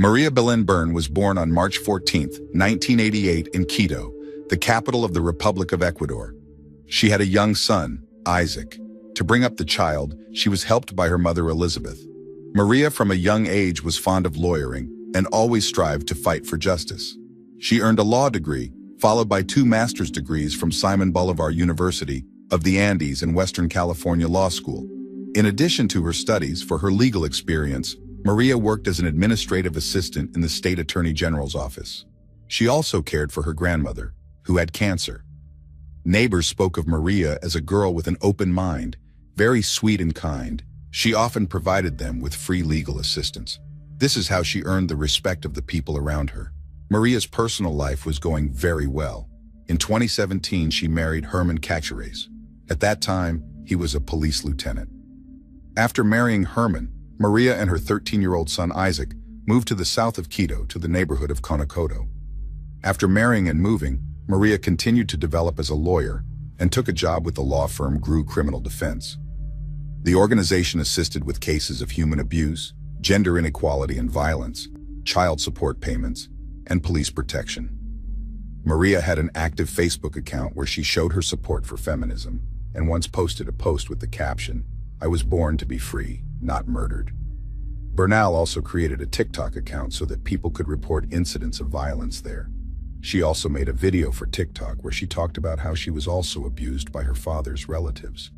Maria Belén Byrne was born on March 14, 1988 in Quito, the capital of the Republic of Ecuador. She had a young son, Isaac. To bring up the child, she was helped by her mother Elizabeth. Maria from a young age was fond of lawyering and always strived to fight for justice. She earned a law degree, followed by 2 master's degrees from Simon Bolivar University of the Andes and Western California Law School. In addition to her studies for her legal experience, Maria worked as an administrative assistant in the State Attorney General's office. She also cared for her grandmother, who had cancer. Neighbors spoke of Maria as a girl with an open mind, very sweet and kind. She often provided them with free legal assistance. This is how she earned the respect of the people around her. Maria's personal life was going very well. In 2017, she married Herman Caceres. At that time, he was a police lieutenant. After marrying Herman, Maria and her 13-year-old son Isaac moved to the south of Quito to the neighborhood of Conocoto. After marrying and moving, Maria continued to develop as a lawyer and took a job with the law firm GRU Criminal Defense. The organization assisted with cases of human abuse, gender inequality and violence, child support payments, and police protection. Maria had an active Facebook account where she showed her support for feminism and once posted a post with the caption, "I was born to be free, not murdered." Bernal also created a TikTok account so that people could report incidents of violence there. She also made a video for TikTok where she talked about how she was also abused by her father's relatives.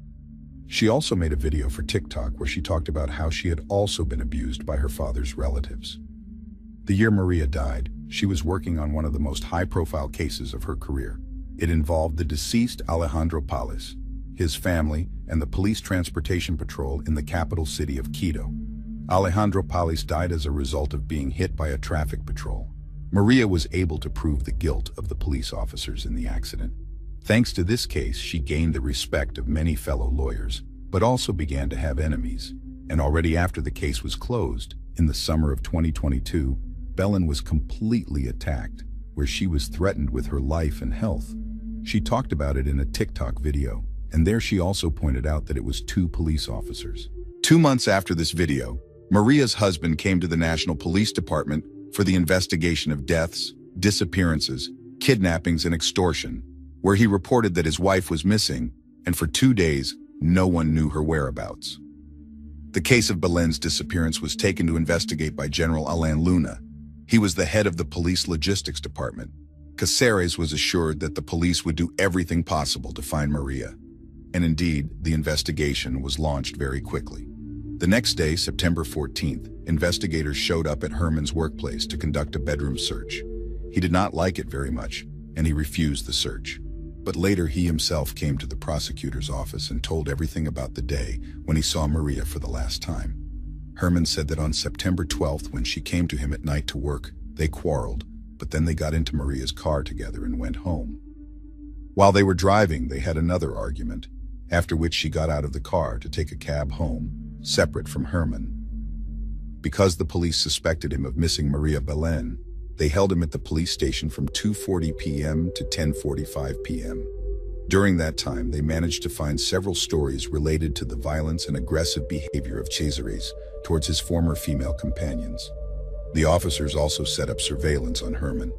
She also made a video for TikTok where she talked about how she had also been abused by her father's relatives. The year Maria died, she was working on one of the most high-profile cases of her career. It involved the deceased Alejandro Pales, his family, and the police transportation patrol in the capital city of Quito. Alejandro Pales died as a result of being hit by a traffic patrol. Maria was able to prove the guilt of the police officers in the accident. Thanks to this case, she gained the respect of many fellow lawyers, but also began to have enemies. And already after the case was closed, in the summer of 2022, Belén was completely attacked, where she was threatened with her life and health. She talked about it in a TikTok video, and there she also pointed out that it was 2 police officers. 2 months after this video, Maria's husband came to the National Police Department for the investigation of deaths, disappearances, kidnappings, and extortion, where he reported that his wife was missing, and for 2 days, no one knew her whereabouts. The case of Belén's disappearance was taken to investigate by General Alain Luna. He was the head of the police logistics department. Caceres was assured that the police would do everything possible to find Maria. And indeed, the investigation was launched very quickly. The next day, September 14th, investigators showed up at Herman's workplace to conduct a bedroom search. He did not like it very much, and he refused the search. But later he himself came to the prosecutor's office and told everything about the day when he saw Maria for the last time. Herman said that on September 12th, when she came to him at night to work, they quarreled, but then they got into Maria's car together and went home. While they were driving, they had another argument, after which she got out of the car to take a cab home, separate from Herman. Because the police suspected him of missing Maria Belén, they held him at the police station from 2:40 p.m. to 10:45 p.m. During that time, they managed to find several stories related to the violence and aggressive behavior of Caceres towards his former female companions. The officers also set up surveillance on Herman.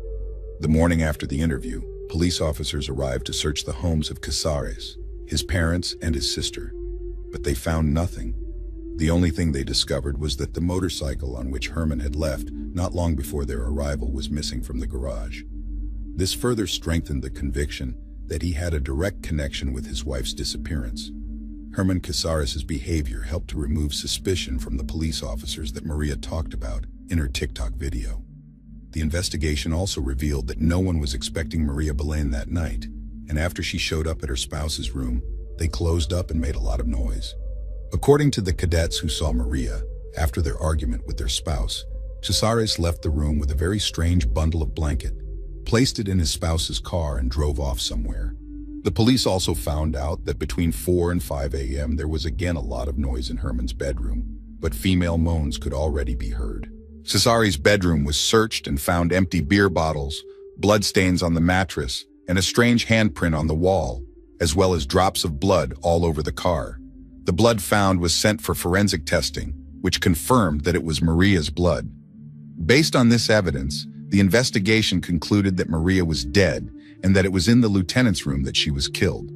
The morning after the interview, police officers arrived to search the homes of Caceres, his parents, and his sister, but they found nothing. The only thing they discovered was that the motorcycle on which Herman had left not long before their arrival was missing from the garage. This further strengthened the conviction that he had a direct connection with his wife's disappearance. Herman Caceres' behavior helped to remove suspicion from the police officers that Maria talked about in her TikTok video. The investigation also revealed that no one was expecting Maria Belén that night, and after she showed up at her spouse's room, they closed up and made a lot of noise. According to the cadets who saw Maria, after their argument with their spouse, Caceres left the room with a very strange bundle of blanket, placed it in his spouse's car, and drove off somewhere. The police also found out that between 4 and 5 a.m. there was again a lot of noise in Herman's bedroom, but female moans could already be heard. Caceres' bedroom was searched and found empty beer bottles, bloodstains on the mattress, and a strange handprint on the wall, as well as drops of blood all over the car. The blood found was sent for forensic testing, which confirmed that it was Maria's blood. Based on this evidence, the investigation concluded that Maria was dead and that it was in the lieutenant's room that she was killed.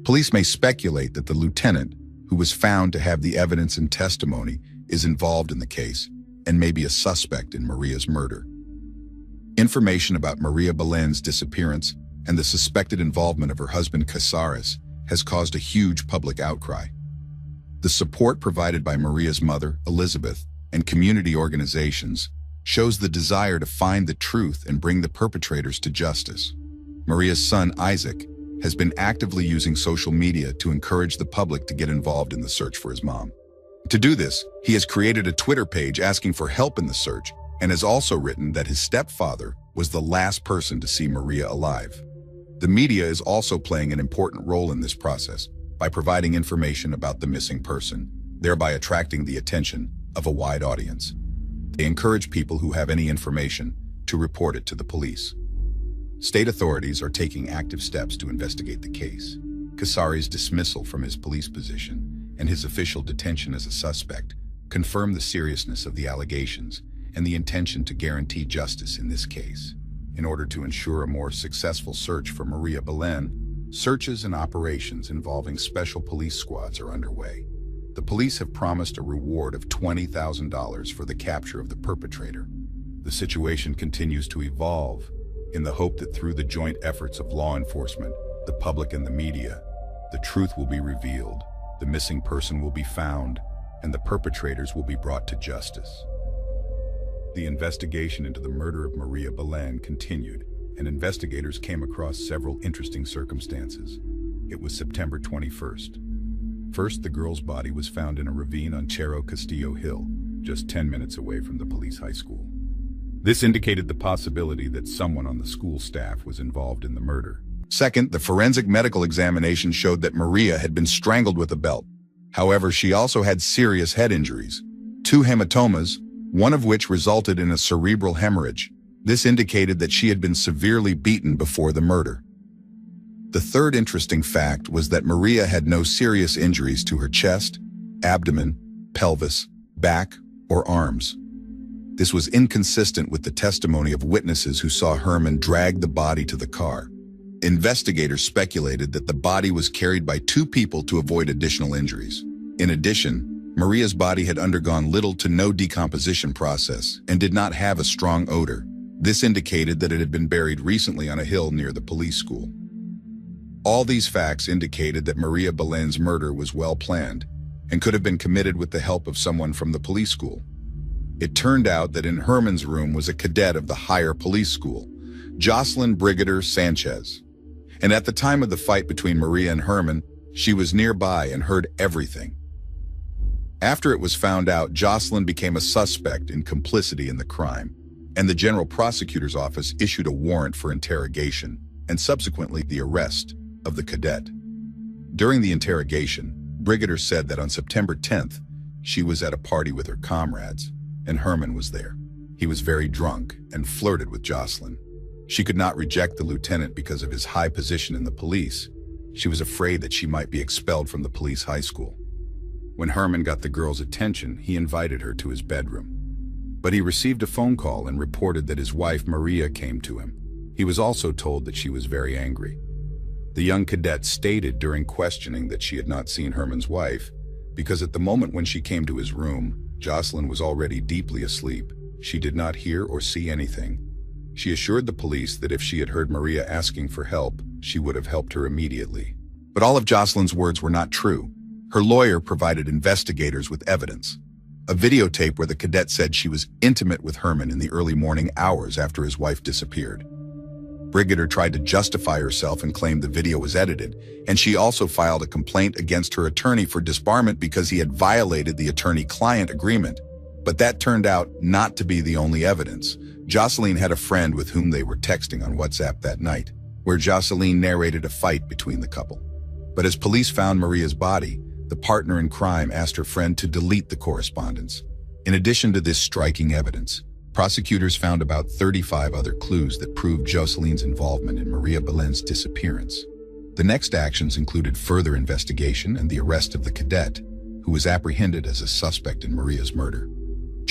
Police may speculate that the lieutenant, who was found to have the evidence and testimony, is involved in the case and may be a suspect in Maria's murder. Information about Maria Belén's disappearance and the suspected involvement of her husband Casares has caused a huge public outcry. The support provided by Maria's mother, Elizabeth, and community organizations shows the desire to find the truth and bring the perpetrators to justice. Maria's son, Isaac, has been actively using social media to encourage the public to get involved in the search for his mom. To do this, he has created a Twitter page asking for help in the search and has also written that his stepfather was the last person to see Maria alive. The media is also playing an important role in this process by providing information about the missing person, thereby attracting the attention of a wide audience. They encourage people who have any information to report it to the police. State authorities are taking active steps to investigate the case. Casares' dismissal from his police position and his official detention as a suspect confirm the seriousness of the allegations and the intention to guarantee justice in this case. In order to ensure a more successful search for Maria Belén, searches and operations involving special police squads are underway. The police have promised a reward of $20,000 for the capture of the perpetrator. The situation continues to evolve in the hope that through the joint efforts of law enforcement, the public and the media, the truth will be revealed, the missing person will be found, and the perpetrators will be brought to justice. The investigation into the murder of Maria Belén continued, and investigators came across several interesting circumstances. It was September 21st. First, the girl's body was found in a ravine on Cerro Castillo Hill, just 10 minutes away from the police high school. This indicated the possibility that someone on the school staff was involved in the murder. Second, the forensic medical examination showed that Maria had been strangled with a belt. However, she also had serious head injuries, 2 hematomas, one of which resulted in a cerebral hemorrhage. This indicated that she had been severely beaten before the murder. The third interesting fact was that Maria had no serious injuries to her chest, abdomen, pelvis, back, or arms. This was inconsistent with the testimony of witnesses who saw Herman drag the body to the car. Investigators speculated that the body was carried by 2 people to avoid additional injuries. In addition, Maria's body had undergone little to no decomposition process and did not have a strong odor. This indicated that it had been buried recently on a hill near the police school. All these facts indicated that Maria Belén's murder was well planned and could have been committed with the help of someone from the police school. It turned out that in Herman's room was a cadet of the higher police school, Jocelyn Brigadier Sanchez. And at the time of the fight between Maria and Herman, she was nearby and heard everything. After it was found out, Jocelyn became a suspect in complicity in the crime, and the General Prosecutor's Office issued a warrant for interrogation and subsequently the arrest of the cadet. During the interrogation, Brigadier said that on September 10th, she was at a party with her comrades, and Herman was there. He was very drunk and flirted with Jocelyn. She could not reject the lieutenant because of his high position in the police. She was afraid that she might be expelled from the police high school. When Herman got the girl's attention, he invited her to his bedroom. But he received a phone call and reported that his wife Maria came to him. He was also told that she was very angry. The young cadet stated during questioning that she had not seen Herman's wife because at the moment when she came to his room, Jocelyn was already deeply asleep. She did not hear or see anything. She assured the police that if she had heard Maria asking for help, she would have helped her immediately. But all of Jocelyn's words were not true. Her lawyer provided investigators with evidence. A videotape where the cadet said she was intimate with Herman in the early morning hours after his wife disappeared. Brigadier tried to justify herself and claimed the video was edited, and she also filed a complaint against her attorney for disbarment because he had violated the attorney-client agreement. But that turned out not to be the only evidence. Jocelyn had a friend with whom they were texting on WhatsApp that night, where Jocelyn narrated a fight between the couple. But as police found Maria's body, the partner in crime asked her friend to delete the correspondence. In addition to this striking evidence, prosecutors found about 35 other clues that proved Jocelyn's involvement in Maria Belén's disappearance. The next actions included further investigation and the arrest of the cadet, who was apprehended as a suspect in Maria's murder.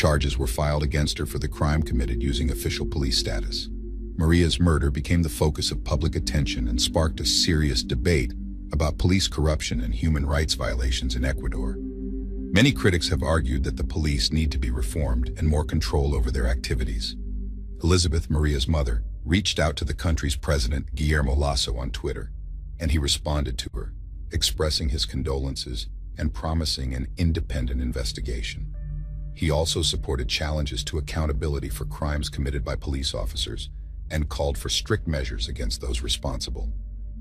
Charges were filed against her for the crime committed using official police status. Maria's murder became the focus of public attention and sparked a serious debate about police corruption and human rights violations in Ecuador. Many critics have argued that the police need to be reformed and more control over their activities. Elizabeth, Maria's mother, reached out to the country's president, Guillermo Lasso, on Twitter, and he responded to her, expressing his condolences and promising an independent investigation. He also supported challenges to accountability for crimes committed by police officers and called for strict measures against those responsible.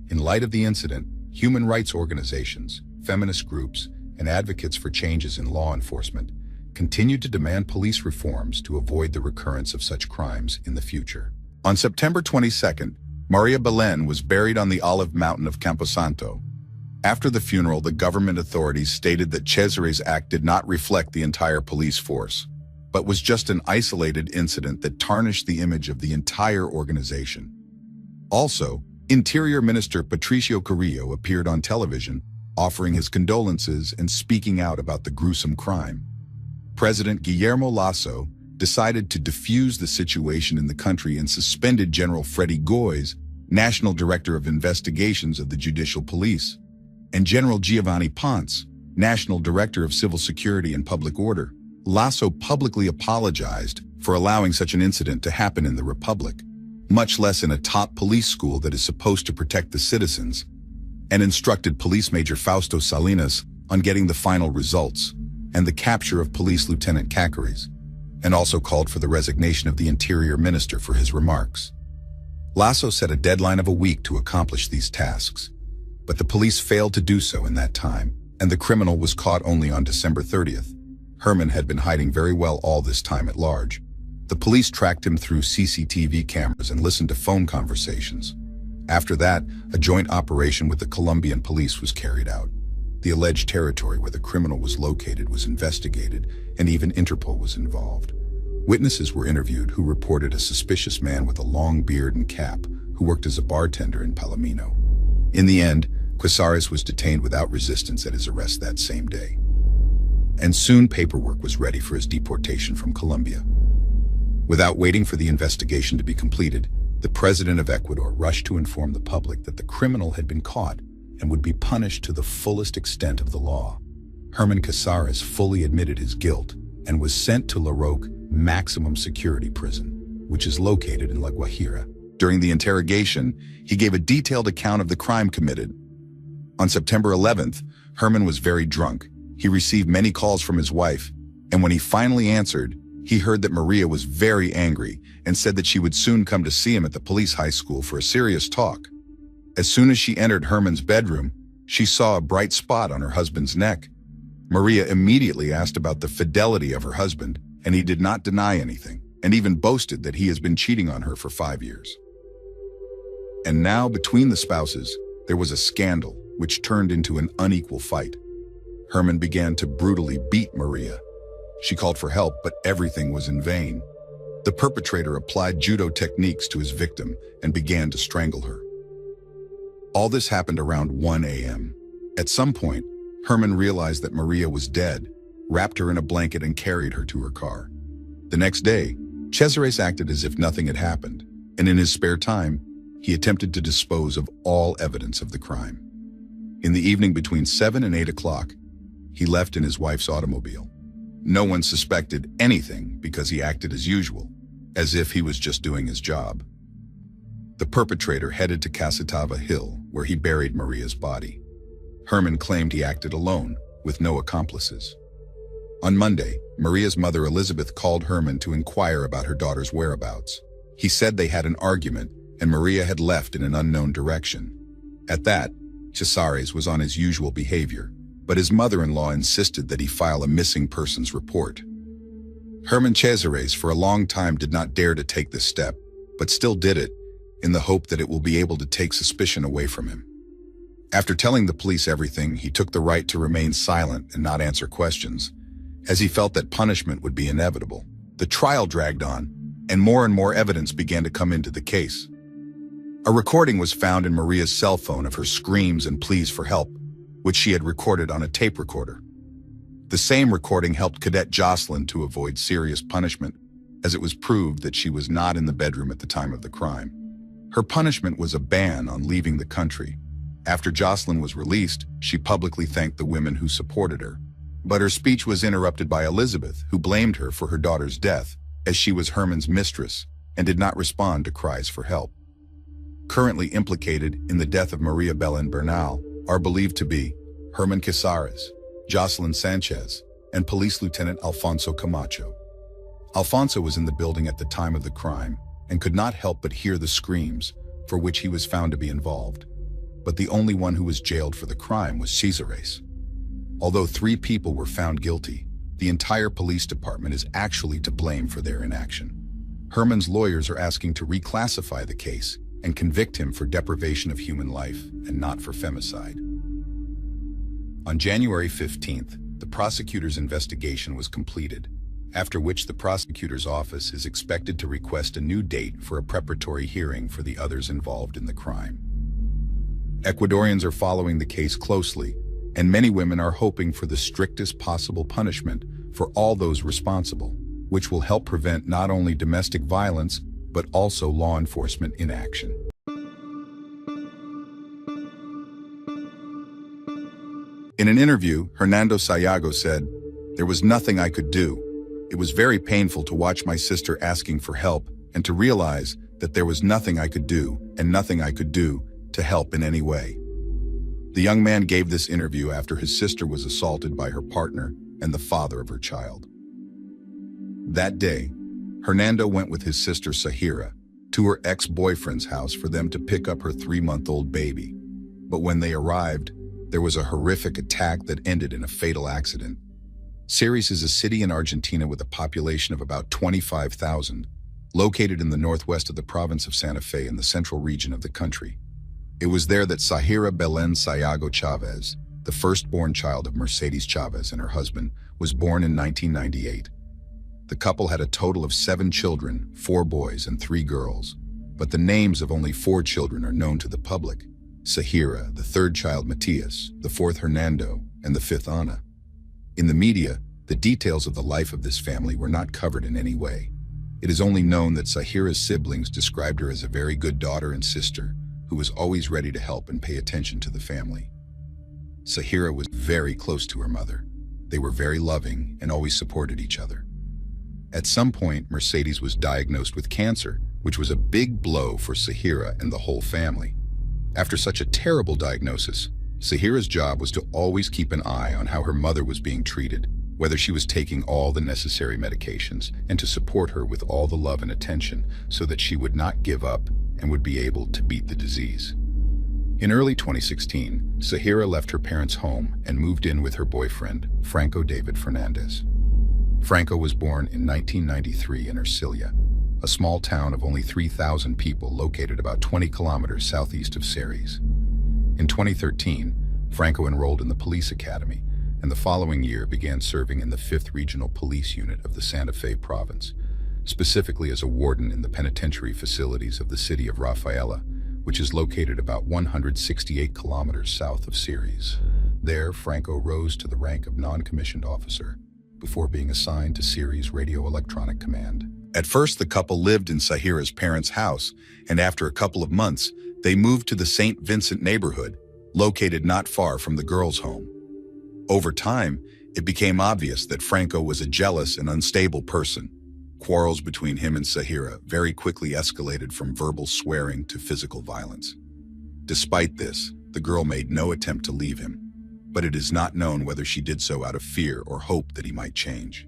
In light of the incident, human rights organizations, feminist groups, and advocates for changes in law enforcement continued to demand police reforms to avoid the recurrence of such crimes in the future. On September 22nd, Maria Belén was buried on the Olive Mountain of Camposanto. After the funeral, the government authorities stated that Cesare's act did not reflect the entire police force, but was just an isolated incident that tarnished the image of the entire organization. Also, Interior Minister Patricio Carrillo appeared on television, offering his condolences and speaking out about the gruesome crime. President Guillermo Lasso decided to defuse the situation in the country and suspended General Freddy Goiz, National Director of Investigations of the Judicial Police, and General Giovanni Ponce, National Director of Civil Security and Public Order. Lasso publicly apologized for allowing such an incident to happen in the Republic, much less in a top police school that is supposed to protect the citizens, and instructed Police Major Fausto Salinas on getting the final results and the capture of Police Lieutenant Cáceres, and also called for the resignation of the Interior Minister for his remarks. Lasso set a deadline of a week to accomplish these tasks, but the police failed to do so in that time, and the criminal was caught only on December 30th. Herman had been hiding very well all this time at large. The police tracked him through CCTV cameras and listened to phone conversations. After that, a joint operation with the Colombian police was carried out. The alleged territory where the criminal was located was investigated, and even Interpol was involved. Witnesses were interviewed who reported a suspicious man with a long beard and cap who worked as a bartender in Palomino. In the end, Cáceres was detained without resistance at his arrest that same day. And soon paperwork was ready for his deportation from Colombia. Without waiting for the investigation to be completed, the president of Ecuador rushed to inform the public that the criminal had been caught and would be punished to the fullest extent of the law. Herman Cáceres fully admitted his guilt and was sent to La Roque Maximum Security Prison, which is located in La Guajira. During the interrogation, he gave a detailed account of the crime committed. On September 11th, Herman was very drunk. He received many calls from his wife, and when he finally answered, he heard that Maria was very angry and said that she would soon come to see him at the police high school for a serious talk. As soon as she entered Herman's bedroom, she saw a bright spot on her husband's neck. Maria immediately asked about the fidelity of her husband, and he did not deny anything, and even boasted that he has been cheating on her for 5 years. And now, between the spouses, there was a scandal, which turned into an unequal fight. Herman began to brutally beat Maria. She called for help, but everything was in vain. The perpetrator applied judo techniques to his victim and began to strangle her. All this happened around 1 a.m. At some point, Herman realized that Maria was dead, wrapped her in a blanket and carried her to her car. The next day, Cáceres acted as if nothing had happened, and in his spare time, he attempted to dispose of all evidence of the crime. In the evening between 7 and 8 o'clock, he left in his wife's automobile. No one suspected anything because he acted as usual, as if he was just doing his job. The perpetrator headed to Casitava Hill, where he buried Maria's body. Herman claimed he acted alone, with no accomplices. On Monday, Maria's mother Elizabeth called Herman to inquire about her daughter's whereabouts. He said they had an argument, and Maria had left in an unknown direction. At that, Cáceres was on his usual behavior, but his mother-in-law insisted that he file a missing persons report. Herman Cáceres for a long time did not dare to take this step, but still did it, in the hope that it will be able to take suspicion away from him. After telling the police everything, he took the right to remain silent and not answer questions, as he felt that punishment would be inevitable. The trial dragged on, and more evidence began to come into the case. A recording was found in Maria's cell phone of her screams and pleas for help, which she had recorded on a tape recorder. The same recording helped Cadet Jocelyn to avoid serious punishment, as it was proved that she was not in the bedroom at the time of the crime. Her punishment was a ban on leaving the country. After Jocelyn was released, she publicly thanked the women who supported her. But her speech was interrupted by Elizabeth, who blamed her for her daughter's death, as she was Herman's mistress, and did not respond to cries for help. Currently implicated in the death of Maria Belén Bernal are believed to be Herman Casares, Jocelyn Sanchez, and Police Lieutenant Alfonso Camacho. Alfonso was in the building at the time of the crime and could not help but hear the screams, for which he was found to be involved. But the only one who was jailed for the crime was Casares. Although 3 people were found guilty, the entire police department is actually to blame for their inaction. Herman's lawyers are asking to reclassify the case and convict him for deprivation of human life and not for femicide. On January 15th, the prosecutor's investigation was completed, after which the prosecutor's office is expected to request a new date for a preparatory hearing for the others involved in the crime. Ecuadorians are following the case closely, and many women are hoping for the strictest possible punishment for all those responsible, which will help prevent not only domestic violence, but also law enforcement inaction. In an interview, Hernando Sayago said, "There was nothing I could do. It was very painful to watch my sister asking for help and to realize that there was nothing I could do and nothing I could do to help in any way." The young man gave this interview after his sister was assaulted by her partner and the father of her child. That day, Hernando went with his sister Sahira to her ex-boyfriend's house for them to pick up her 3-month-old baby. But when they arrived, there was a horrific attack that ended in a fatal accident. Ceres is a city in Argentina with a population of about 25,000, located in the northwest of the province of Santa Fe in the central region of the country. It was there that Sahira Belén Sayago Chavez, the firstborn child of Mercedes Chavez and her husband, was born in 1998. The couple had a total of 7 children, 4 boys and 3 girls, but the names of only 4 children are known to the public: Sahira, the 3rd child Matias, the 4th Hernando, and the 5th Ana. In the media, the details of the life of this family were not covered in any way. It is only known that Sahira's siblings described her as a very good daughter and sister, who was always ready to help and pay attention to the family. Sahira was very close to her mother. They were very loving and always supported each other. At some point, Mercedes was diagnosed with cancer, which was a big blow for Sahira and the whole family. After such a terrible diagnosis, Sahira's job was to always keep an eye on how her mother was being treated, whether she was taking all the necessary medications, and to support her with all the love and attention so that she would not give up and would be able to beat the disease. In early 2016, Sahira left her parents' home and moved in with her boyfriend, Franco David Fernandez. Franco was born in 1993 in Ercilia, a small town of only 3,000 people located about 20 kilometers southeast of Ceres. In 2013, Franco enrolled in the police academy, and the following year began serving in the 5th Regional Police Unit of the Santa Fe province, specifically as a warden in the penitentiary facilities of the city of Rafaela, which is located about 168 kilometers south of Ceres. There, Franco rose to the rank of non-commissioned officer before being assigned to Ceres Radio Electronic Command. At first, the couple lived in Sahira's parents' house, and after a couple of months, they moved to the St. Vincent neighborhood, located not far from the girls' home. Over time, it became obvious that Franco was a jealous and unstable person. Quarrels between him and Sahira very quickly escalated from verbal swearing to physical violence. Despite this, the girl made no attempt to leave him, but it is not known whether she did so out of fear or hope that he might change.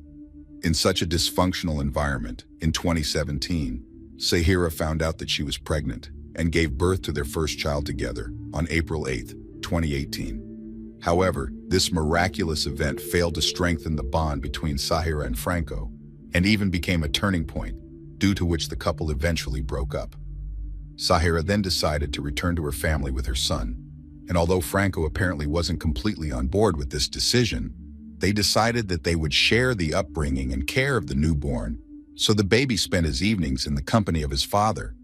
In such a dysfunctional environment, in 2017, Sahira found out that she was pregnant and gave birth to their first child together on April 8, 2018. However, this miraculous event failed to strengthen the bond between Sahira and Franco, and even became a turning point, due to which the couple eventually broke up. Sahira then decided to return to her family with her son, and although Franco apparently wasn't completely on board with this decision, they decided that they would share the upbringing and care of the newborn, so the baby spent his evenings in the company of his father.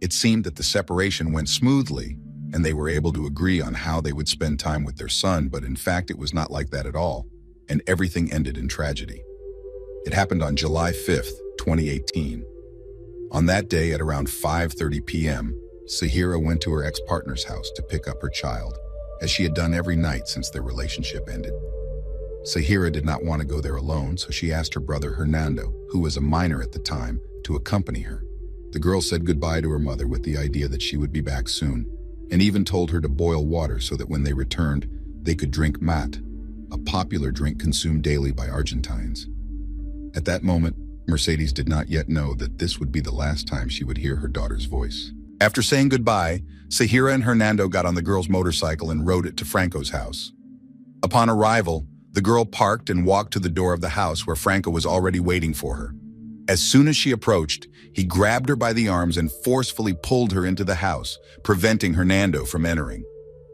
It seemed that the separation went smoothly, and they were able to agree on how they would spend time with their son, but in fact it was not like that at all. and everything ended in tragedy. It happened on July 5th, 2018. On that day at around 5:30 p.m., Sahira went to her ex-partner's house to pick up her child, as she had done every night since their relationship ended. Sahira did not want to go there alone, so she asked her brother Hernando, who was a minor at the time, to accompany her. The girl said goodbye to her mother with the idea that she would be back soon, and even told her to boil water so that when they returned, they could drink mat, a popular drink consumed daily by Argentines. At that moment, Mercedes did not yet know that this would be the last time she would hear her daughter's voice. After saying goodbye, Sahira and Hernando got on the girl's motorcycle and rode it to Franco's house. Upon arrival, the girl parked and walked to the door of the house where Franco was already waiting for her. As soon as she approached, he grabbed her by the arms and forcefully pulled her into the house, preventing Hernando from entering.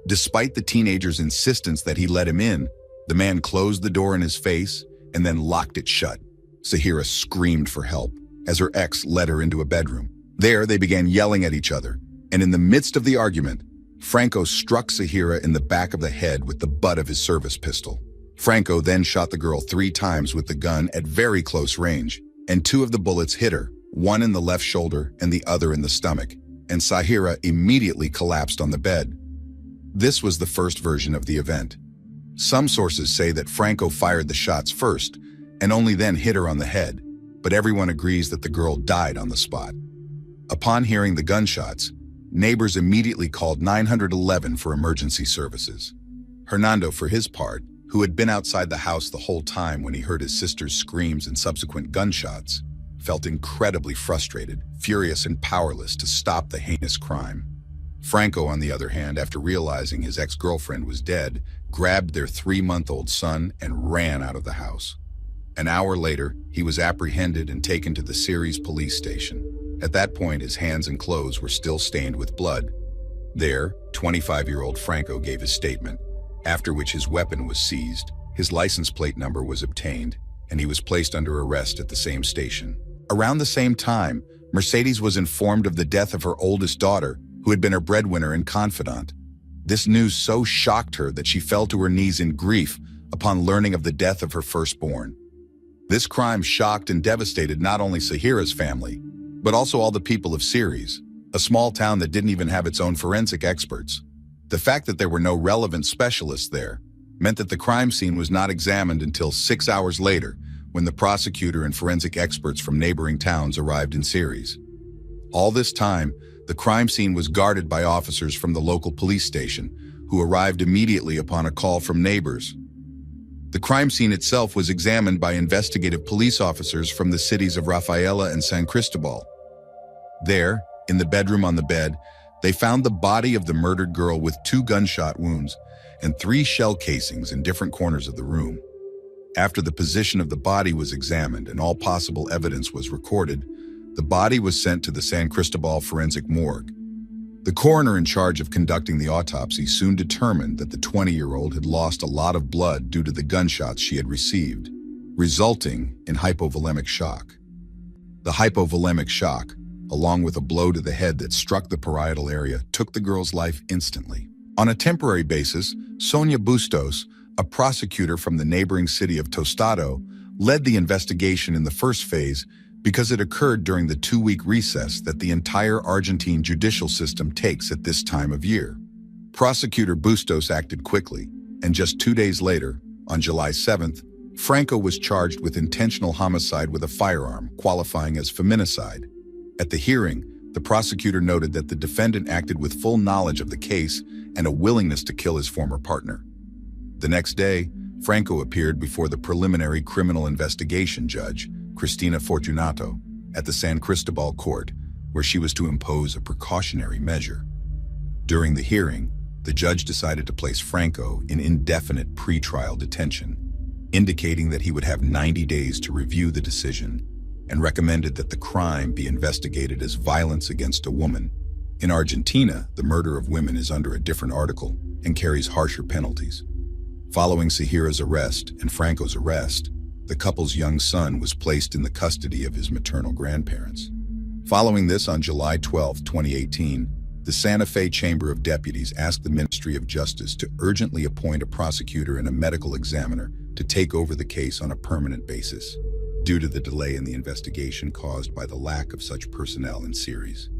Despite the teenager's insistence that he let him in, the man closed the door in his face and then locked it shut. Sahira screamed for help as her ex led her into a bedroom. There, they began yelling at each other, and in the midst of the argument, Franco struck Sahira in the back of the head with the butt of his service pistol. Franco then shot the girl 3 times with the gun at very close range, and 2 of the bullets hit her, one in the left shoulder and the other in the stomach, and Sahira immediately collapsed on the bed. This was the first version of the event. Some sources say that Franco fired the shots first, and only then hit her on the head, but everyone agrees that the girl died on the spot. Upon hearing the gunshots, neighbors immediately called 911 for emergency services. Hernando, for his part, who had been outside the house the whole time when he heard his sister's screams and subsequent gunshots, felt incredibly frustrated, furious, and powerless to stop the heinous crime. Franco, on the other hand, after realizing his ex-girlfriend was dead, grabbed their 3-month-old son and ran out of the house. An hour later, he was apprehended and taken to the Ceres police station. At that point, his hands and clothes were still stained with blood. There, 25-year-old Franco gave his statement, after which his weapon was seized, his license plate number was obtained, and he was placed under arrest at the same station. Around the same time, Mercedes was informed of the death of her oldest daughter, who had been her breadwinner and confidant. This news so shocked her that she fell to her knees in grief upon learning of the death of her firstborn. This crime shocked and devastated not only Sahira's family, but also all the people of Ceres, a small town that didn't even have its own forensic experts. The fact that there were no relevant specialists there meant that the crime scene was not examined until 6 hours later, when the prosecutor and forensic experts from neighboring towns arrived in Ceres. All this time, the crime scene was guarded by officers from the local police station, who arrived immediately upon a call from neighbors. The crime scene itself was examined by investigative police officers from the cities of Rafaela and San Cristobal. There, in the bedroom on the bed, they found the body of the murdered girl with 2 gunshot wounds and 3 shell casings in different corners of the room. After the position of the body was examined and all possible evidence was recorded, the body was sent to the San Cristobal Forensic Morgue. The coroner in charge of conducting the autopsy soon determined that the 20-year-old had lost a lot of blood due to the gunshots she had received, resulting in hypovolemic shock. The hypovolemic shock, along with a blow to the head that struck the parietal area, took the girl's life instantly. On a temporary basis, Sonia Bustos, a prosecutor from the neighboring city of Tostado, led the investigation in the first phase because it occurred during the 2-week recess that the entire Argentine judicial system takes at this time of year. Prosecutor Bustos acted quickly, and just 2 days later, on July 7th, Franco was charged with intentional homicide with a firearm, qualifying as feminicide. At the hearing, the prosecutor noted that the defendant acted with full knowledge of the case and a willingness to kill his former partner. The next day, Franco appeared before the preliminary criminal investigation judge, Cristina Fortunato, at the San Cristobal court, where she was to impose a precautionary measure. During the hearing, the judge decided to place Franco in indefinite pretrial detention, indicating that he would have 90 days to review the decision, and recommended that the crime be investigated as violence against a woman. In Argentina, the murder of women is under a different article and carries harsher penalties. Following Sahira's arrest and Franco's arrest, the couple's young son was placed in the custody of his maternal grandparents. Following this, on July 12, 2018, the Santa Fe Chamber of Deputies asked the Ministry of Justice to urgently appoint a prosecutor and a medical examiner to take over the case on a permanent basis, due to the delay in the investigation caused by the lack of such personnel in Ceres.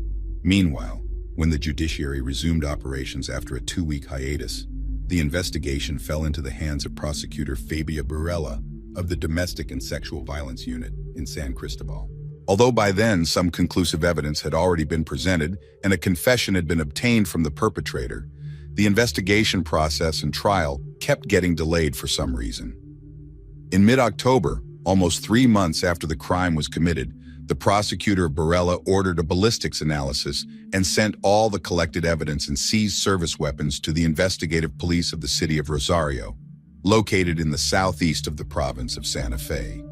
Meanwhile, when the judiciary resumed operations after a 2-week hiatus, the investigation fell into the hands of prosecutor Fabia Burella of the Domestic and Sexual Violence Unit in San Cristobal. Although by then some conclusive evidence had already been presented and a confession had been obtained from the perpetrator, the investigation process and trial kept getting delayed for some reason. In mid-October, almost 3 months after the crime was committed, the prosecutor Burella ordered a ballistics analysis and sent all the collected evidence and seized service weapons to the investigative police of the city of Rosario, located in the southeast of the province of Santa Fe.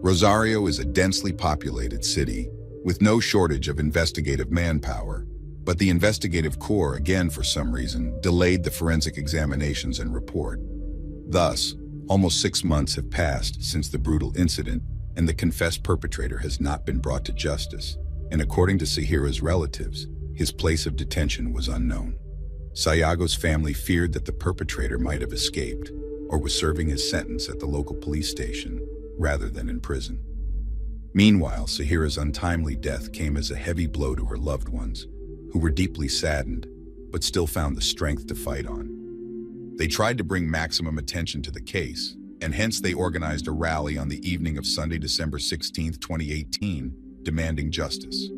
Rosario is a densely populated city with no shortage of investigative manpower, but the investigative corps, again for some reason, delayed the forensic examinations and report. Thus, almost 6 months have passed since the brutal incident, and the confessed perpetrator has not been brought to justice, and according to Sahira's relatives, his place of detention was unknown. Sayago's family feared that the perpetrator might have escaped or was serving his sentence at the local police station rather than in prison. Meanwhile, Sahira's untimely death came as a heavy blow to her loved ones, who were deeply saddened, but still found the strength to fight on. They tried to bring maximum attention to the case, and hence they organized a rally on the evening of Sunday, December 16, 2018, demanding justice.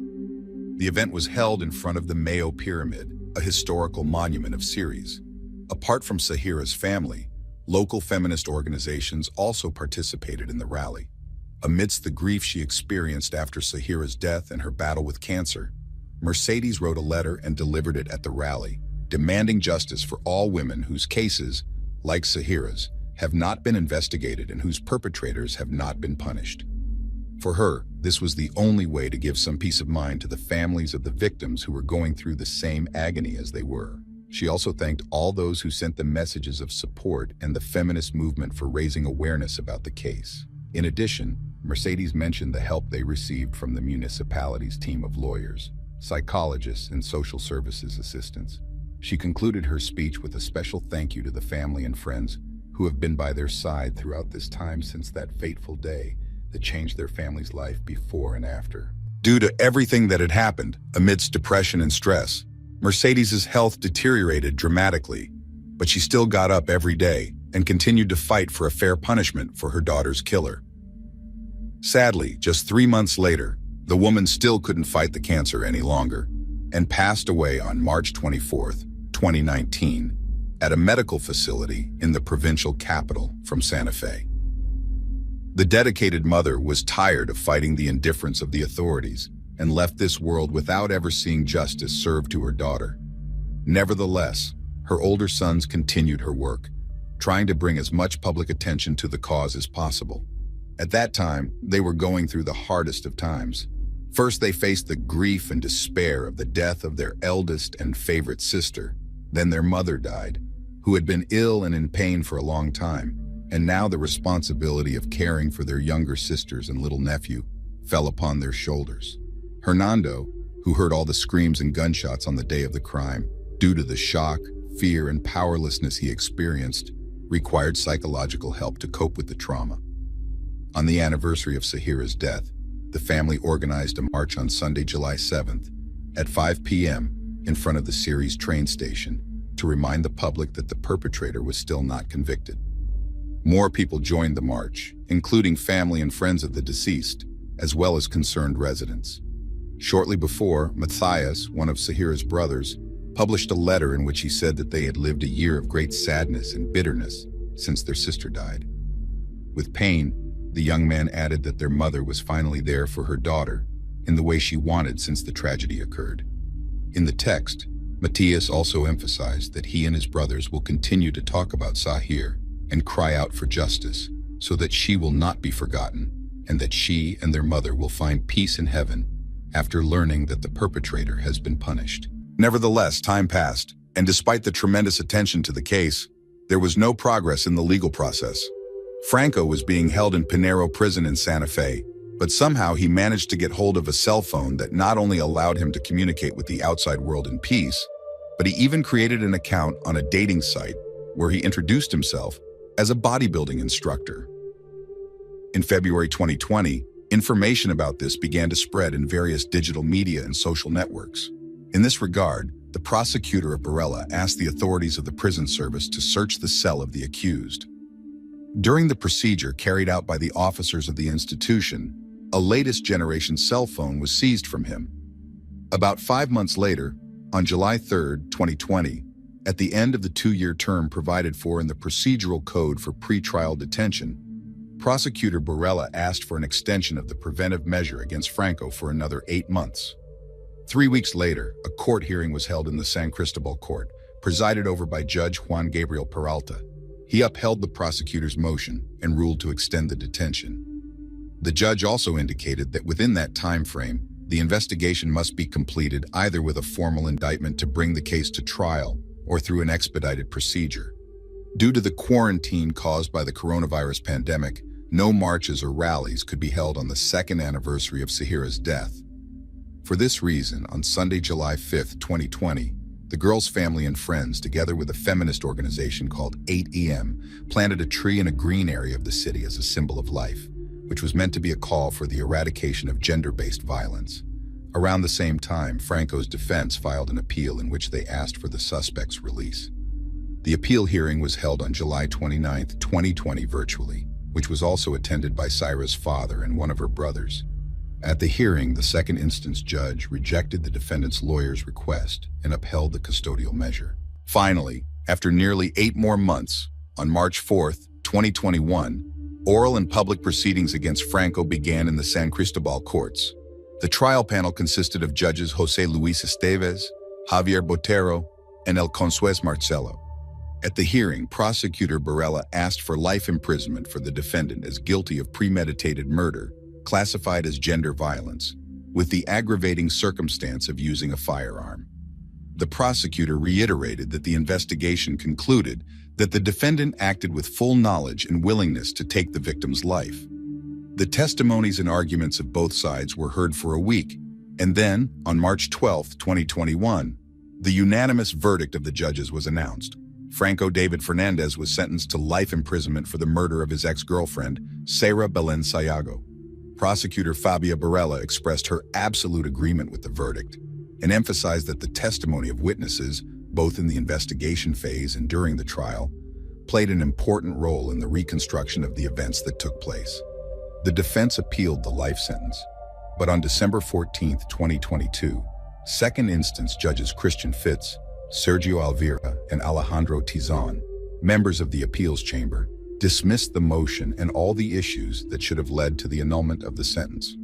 The event was held in front of the Mayo Pyramid, a historical monument of Ceres. Apart from Sahira's family, local feminist organizations also participated in the rally. Amidst the grief she experienced after Sahira's death and her battle with cancer, Mercedes wrote a letter and delivered it at the rally, demanding justice for all women whose cases, like Sahira's, have not been investigated and whose perpetrators have not been punished. For her, this was the only way to give some peace of mind to the families of the victims who were going through the same agony as they were. She also thanked all those who sent them messages of support and the feminist movement for raising awareness about the case. In addition, Mercedes mentioned the help they received from the municipality's team of lawyers, psychologists, and social services assistants. She concluded her speech with a special thank you to the family and friends who have been by their side throughout this time since that fateful day that changed their family's life before and after. Due to everything that had happened, amidst depression and stress, Mercedes's health deteriorated dramatically, but she still got up every day and continued to fight for a fair punishment for her daughter's killer. Sadly, just 3 months later, the woman still couldn't fight the cancer any longer and passed away on March 24, 2019, at a medical facility in the provincial capital from Santa Fe. The dedicated mother was tired of fighting the indifference of the authorities and left this world without ever seeing justice served to her daughter. Nevertheless, her older sons continued her work, trying to bring as much public attention to the cause as possible. At that time, they were going through the hardest of times. First, they faced the grief and despair of the death of their eldest and favorite sister. Then their mother died, who had been ill and in pain for a long time, and now the responsibility of caring for their younger sisters and little nephew fell upon their shoulders. Hernando, who heard all the screams and gunshots on the day of the crime, due to the shock, fear, and powerlessness he experienced, required psychological help to cope with the trauma. On the anniversary of Sahira's death, the family organized a march on Sunday, July 7th, at 5 p.m. in front of the Ceres train station to remind the public that the perpetrator was still not convicted. More people joined the march, including family and friends of the deceased, as well as concerned residents. Shortly before, Matthias, one of Sahira's brothers, published a letter in which he said that they had lived a year of great sadness and bitterness since their sister died. With pain, the young man added that their mother was finally there for her daughter in the way she wanted since the tragedy occurred. In the text, Matthias also emphasized that he and his brothers will continue to talk about Sahir and cry out for justice so that she will not be forgotten and that she and their mother will find peace in heaven after learning that the perpetrator has been punished. Nevertheless, time passed, and despite the tremendous attention to the case, there was no progress in the legal process. Franco was being held in Pinero prison in Santa Fe, but somehow he managed to get hold of a cell phone that not only allowed him to communicate with the outside world in peace, but he even created an account on a dating site where he introduced himself as a bodybuilding instructor. In February 2020, information about this began to spread in various digital media and social networks. In this regard, the prosecutor of Barela asked the authorities of the prison service to search the cell of the accused. During the procedure carried out by the officers of the institution, a latest generation cell phone was seized from him. About 5 months later, on July 3, 2020, at the end of the 2-year term provided for in the procedural code for pretrial detention, Prosecutor Barela asked for an extension of the preventive measure against Franco for another 8 months. 3 weeks later, a court hearing was held in the San Cristobal Court, presided over by Judge Juan Gabriel Peralta. He upheld the prosecutor's motion and ruled to extend the detention. The judge also indicated that within that time frame, the investigation must be completed either with a formal indictment to bring the case to trial or through an expedited procedure. Due to the quarantine caused by the coronavirus pandemic, no marches or rallies could be held on the 2nd anniversary of Sahira's death. For this reason, on Sunday, July 5, 2020, the girl's family and friends, together with a feminist organization called 8EM, planted a tree in a green area of the city as a symbol of life, which was meant to be a call for the eradication of gender-based violence. Around the same time, Franco's defense filed an appeal in which they asked for the suspect's release. The appeal hearing was held on July 29, 2020 virtually, which was also attended by Sahira's father and one of her brothers. At the hearing, the second instance judge rejected the defendant's lawyer's request and upheld the custodial measure. Finally, after nearly 8 more months, on March 4, 2021, oral and public proceedings against Franco began in the San Cristobal courts. The trial panel consisted of judges José Luis Esteves, Javier Botero, and Elconsuez Marcelo. At the hearing, Prosecutor Barela asked for life imprisonment for the defendant as guilty of premeditated murder, classified as gender violence, with the aggravating circumstance of using a firearm. The prosecutor reiterated that the investigation concluded that the defendant acted with full knowledge and willingness to take the victim's life. The testimonies and arguments of both sides were heard for a week, and then, on March 12, 2021, the unanimous verdict of the judges was announced. Franco David Fernandez was sentenced to life imprisonment for the murder of his ex-girlfriend, Sara Belen Sayago. Prosecutor Fabia Barela expressed her absolute agreement with the verdict and emphasized that the testimony of witnesses, both in the investigation phase and during the trial, played an important role in the reconstruction of the events that took place. The defense appealed the life sentence, but on December 14, 2022, second instance judges Christian Fitz, Sergio Alvira, and Alejandro Tizon, members of the appeals chamber, dismissed the motion and all the issues that should have led to the annulment of the sentence.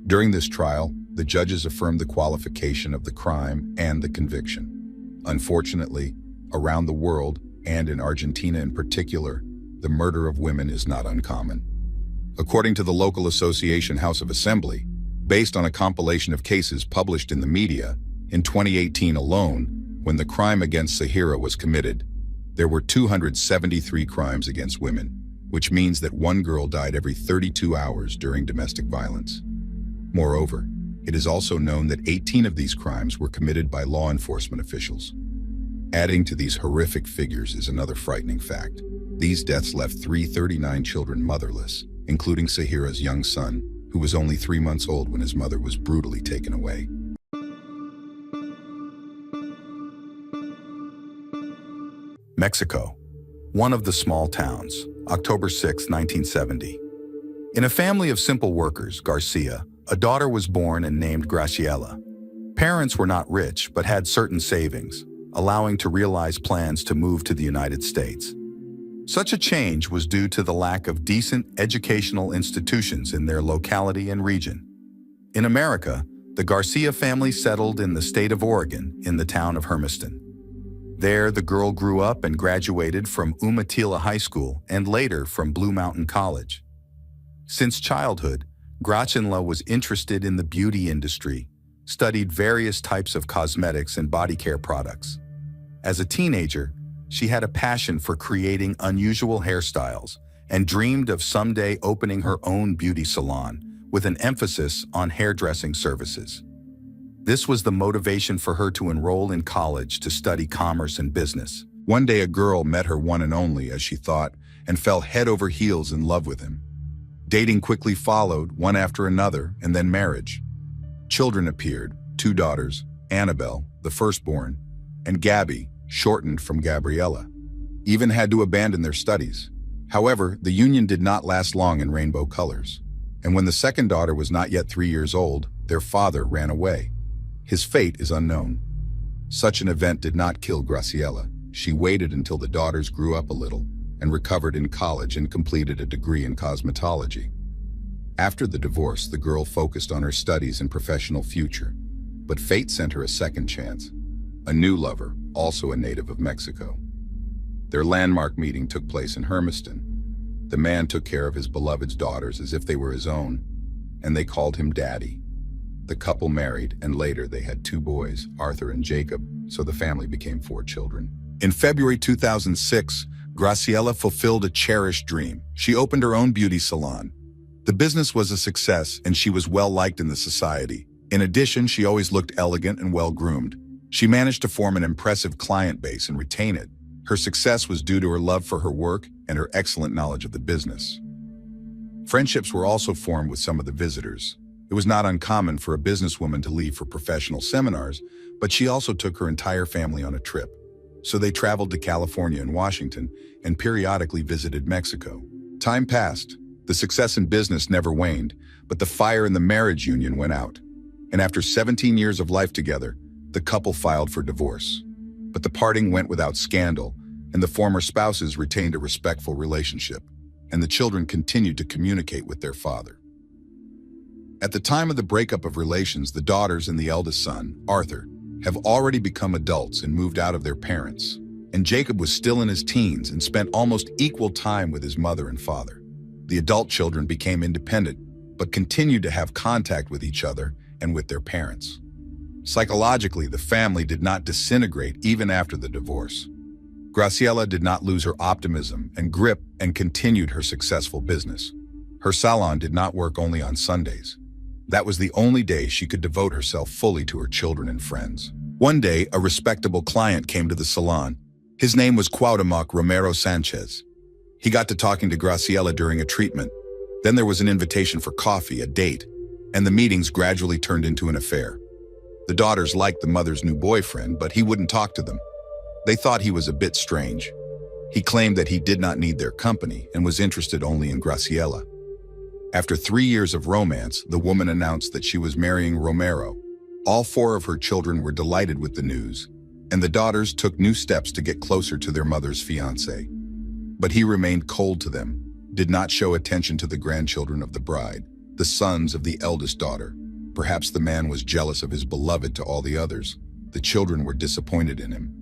During this trial, the judges affirmed the qualification of the crime and the conviction. Unfortunately, around the world, and in Argentina in particular, the murder of women is not uncommon. According to the local association House of Assembly, based on a compilation of cases published in the media, in 2018 alone, when the crime against Sahira was committed, there were 273 crimes against women, which means that one girl died every 32 hours during domestic violence. Moreover, it is also known that 18 of these crimes were committed by law enforcement officials. Adding to these horrific figures is another frightening fact. These deaths left 339 children motherless, including Sahira's young son, who was only 3 months old when his mother was brutally taken away. Mexico, one of the small towns, October 6, 1970. In a family of simple workers, Garcia, a daughter was born and named Graciela. Parents were not rich but had certain savings, allowing to realize plans to move to the United States. Such a change was due to the lack of decent educational institutions in their locality and region. In America, the Garcia family settled in the state of Oregon in the town of Hermiston. There, the girl grew up and graduated from Umatilla High School and later from Blue Mountain College. Since childhood, Graciela was interested in the beauty industry, studied various types of cosmetics and body care products. As a teenager, she had a passion for creating unusual hairstyles and dreamed of someday opening her own beauty salon with an emphasis on hairdressing services. This was the motivation for her to enroll in college to study commerce and business. One day a girl met her one and only, as she thought, and fell head over heels in love with him. Dating quickly followed, one after another, and then marriage. Children appeared, 2 daughters, Annabelle, the firstborn, and Gabby, shortened from Gabriella. Even had to abandon their studies. However, the union did not last long in rainbow colors. And when the second daughter was not yet 3 years old, their father ran away. His fate is unknown. Such an event did not kill Graciela. She waited until the daughters grew up a little and recovered in college and completed a degree in cosmetology. After the divorce, the girl focused on her studies and professional future, but fate sent her a second chance. A new lover, also a native of Mexico. Their landmark meeting took place in Hermiston. The man took care of his beloved's daughters as if they were his own, and they called him Daddy. The couple married, and later they had 2 boys, Arthur and Jacob, so the family became 4 children. In February 2006, Graciela fulfilled a cherished dream. She opened her own beauty salon. The business was a success, and she was well-liked in the society. In addition, she always looked elegant and well-groomed. She managed to form an impressive client base and retain it. Her success was due to her love for her work and her excellent knowledge of the business. Friendships were also formed with some of the visitors. It was not uncommon for a businesswoman to leave for professional seminars, but she also took her entire family on a trip. So they traveled to California and Washington and periodically visited Mexico. Time passed. The success in business never waned, but the fire in the marriage union went out. And after 17 years of life together, the couple filed for divorce. But the parting went without scandal, and the former spouses retained a respectful relationship, and the children continued to communicate with their father. At the time of the breakup of relations, the daughters and the eldest son, Arthur, have already become adults and moved out of their parents, and Jacob was still in his teens and spent almost equal time with his mother and father. The adult children became independent, but continued to have contact with each other and with their parents. Psychologically, the family did not disintegrate even after the divorce. Graciela did not lose her optimism and grip and continued her successful business. Her salon did not work only on Sundays. That was the only day she could devote herself fully to her children and friends. One day, a respectable client came to the salon. His name was Cuauhtemoc Romero Sanchez. He got to talking to Graciela during a treatment. Then there was an invitation for coffee, a date, and the meetings gradually turned into an affair. The daughters liked the mother's new boyfriend, but he wouldn't talk to them. They thought he was a bit strange. He claimed that he did not need their company and was interested only in Graciela. After 3 years of romance, the woman announced that she was marrying Romero. All 4 of her children were delighted with the news, and the daughters took new steps to get closer to their mother's fiancé. But he remained cold to them, did not show attention to the grandchildren of the bride, the sons of the eldest daughter. Perhaps the man was jealous of his beloved to all the others. The children were disappointed in him,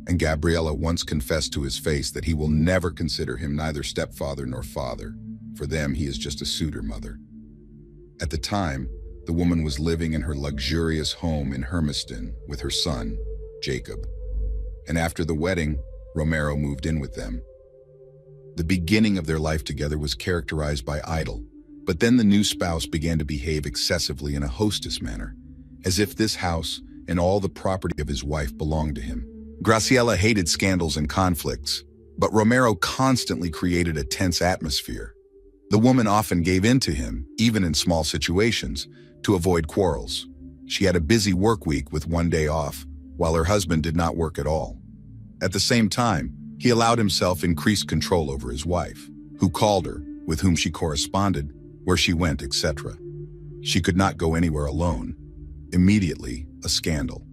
and Gabriela once confessed to his face that he will never consider him neither stepfather nor father. For them, he is just a suitor mother. At the time, the woman was living in her luxurious home in Hermiston with her son, Jacob. And after the wedding, Romero moved in with them. The beginning of their life together was characterized by idle, but then the new spouse began to behave excessively in a hostess manner, as if this house and all the property of his wife belonged to him. Graciela hated scandals and conflicts, but Romero constantly created a tense atmosphere. The woman often gave in to him, even in small situations, to avoid quarrels. She had a busy work week with 1 day off, while her husband did not work at all. At the same time, he allowed himself increased control over his wife, who called her, with whom she corresponded, where she went, etc. She could not go anywhere alone. Immediately, a scandal.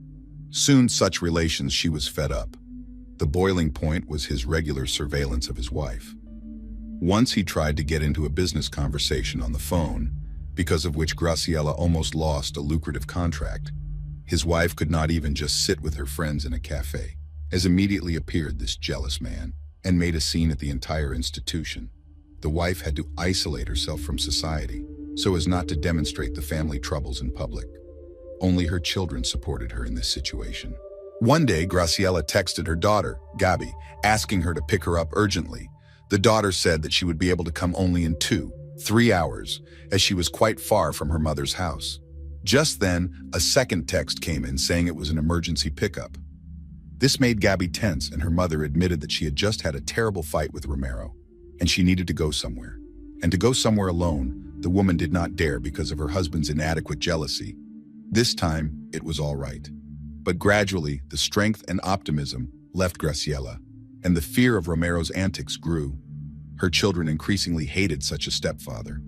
Soon such relations she was fed up. The boiling point was his regular surveillance of his wife. Once he tried to get into a business conversation on the phone, because of which Graciela almost lost a lucrative contract. His wife could not even just sit with her friends in a cafe, as immediately appeared this jealous man, and made a scene at the entire institution. The wife had to isolate herself from society, so as not to demonstrate the family troubles in public. Only her children supported her in this situation. One day, Graciela texted her daughter, Gabi, asking her to pick her up urgently. The daughter said that she would be able to come only in 2-3 hours, as she was quite far from her mother's house. Just then, a second text came in saying it was an emergency pickup. This made Gabi tense, and her mother admitted that she had just had a terrible fight with Romero. and she needed to go somewhere. And to go somewhere alone, the woman did not dare because of her husband's inadequate jealousy. This time, it was all right. But gradually, the strength and optimism left Graciela, and the fear of Romero's antics grew. Her children increasingly hated such a stepfather.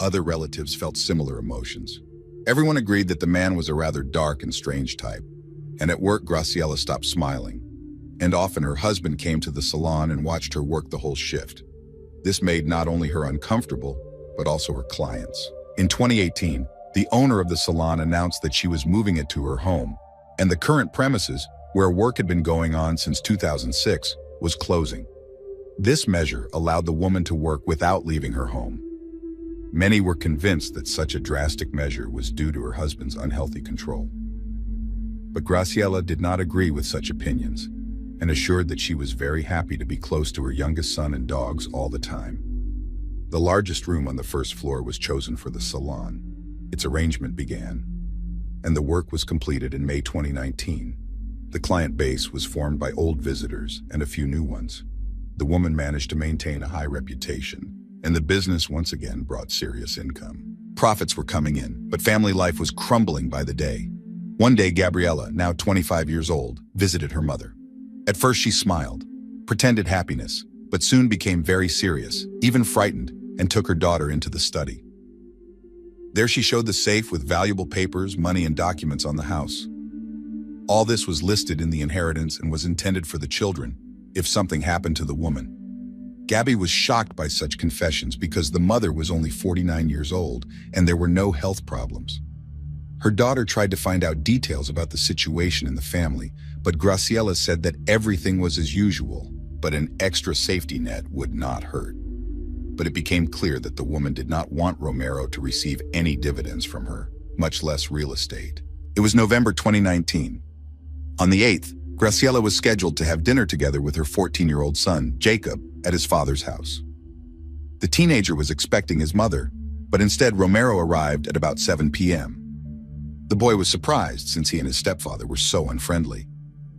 Other relatives felt similar emotions. Everyone agreed that the man was a rather dark and strange type. And at work, Graciela stopped smiling. And often her husband came to the salon and watched her work the whole shift. This made not only her uncomfortable, but also her clients. In 2018, the owner of the salon announced that she was moving it to her home, and the current premises, where work had been going on since 2006, was closing. This measure allowed the woman to work without leaving her home. Many were convinced that such a drastic measure was due to her husband's unhealthy control. But Graciela did not agree with such opinions, and assured that she was very happy to be close to her youngest son and dogs all the time. The largest room on the first floor was chosen for the salon. Its arrangement began, and the work was completed in May 2019. The client base was formed by old visitors and a few new ones. The woman managed to maintain a high reputation, and the business once again brought serious income. Profits were coming in, but family life was crumbling by the day. One day, Gabriela, now 25 years old, visited her mother. At first she smiled, pretended happiness, but soon became very serious, even frightened, and took her daughter into the study. There she showed the safe with valuable papers, money, and documents on the house. All this was listed in the inheritance and was intended for the children, if something happened to the woman. Gabby was shocked by such confessions because the mother was only 49 years old and there were no health problems. Her daughter tried to find out details about the situation in the family, but Graciela said that everything was as usual, but an extra safety net would not hurt. But it became clear that the woman did not want Romero to receive any dividends from her, much less real estate. It was November 2019. On the 8th, Graciela was scheduled to have dinner together with her 14-year-old son, Jacob, at his father's house. The teenager was expecting his mother, but instead Romero arrived at about 7 p.m. The boy was surprised since he and his stepfather were so unfriendly.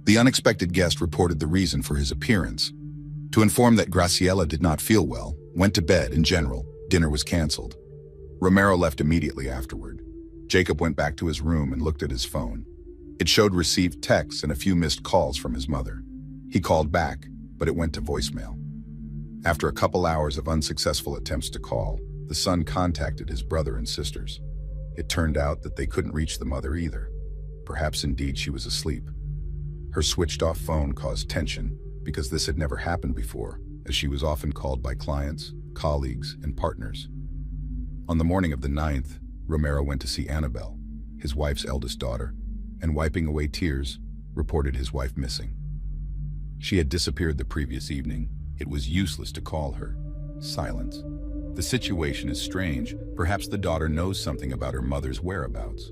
The unexpected guest reported the reason for his appearance. To inform that Graciela did not feel well, went to bed in general, dinner was canceled. Romero left immediately afterward. Jacob went back to his room and looked at his phone. It showed received texts and a few missed calls from his mother. He called back, but it went to voicemail. After a couple hours of unsuccessful attempts to call, the son contacted his brother and sisters. It turned out that they couldn't reach the mother either. Perhaps indeed she was asleep. Her switched-off phone caused tension because this had never happened before, as she was often called by clients, colleagues, and partners. On the morning of the 9th, Romero went to see Annabelle, his wife's eldest daughter, and wiping away tears, reported his wife missing. She had disappeared the previous evening. It was useless to call her. Silence. The situation is strange. Perhaps the daughter knows something about her mother's whereabouts.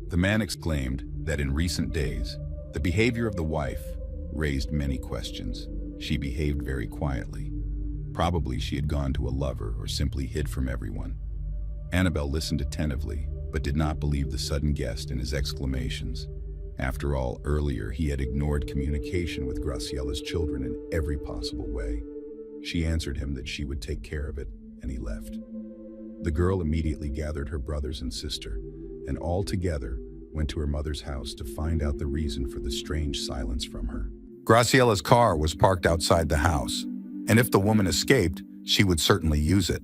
The man exclaimed that in recent days, the behavior of the wife raised many questions. She behaved very quietly. Probably she had gone to a lover or simply hid from everyone. Annabelle listened attentively, but did not believe the sudden guest and his exclamations. After all, earlier he had ignored communication with Graciela's children in every possible way. She answered him that she would take care of it, and he left. The girl immediately gathered her brothers and sister, and all together went to her mother's house to find out the reason for the strange silence from her. Graciela's car was parked outside the house, and if the woman escaped, she would certainly use it.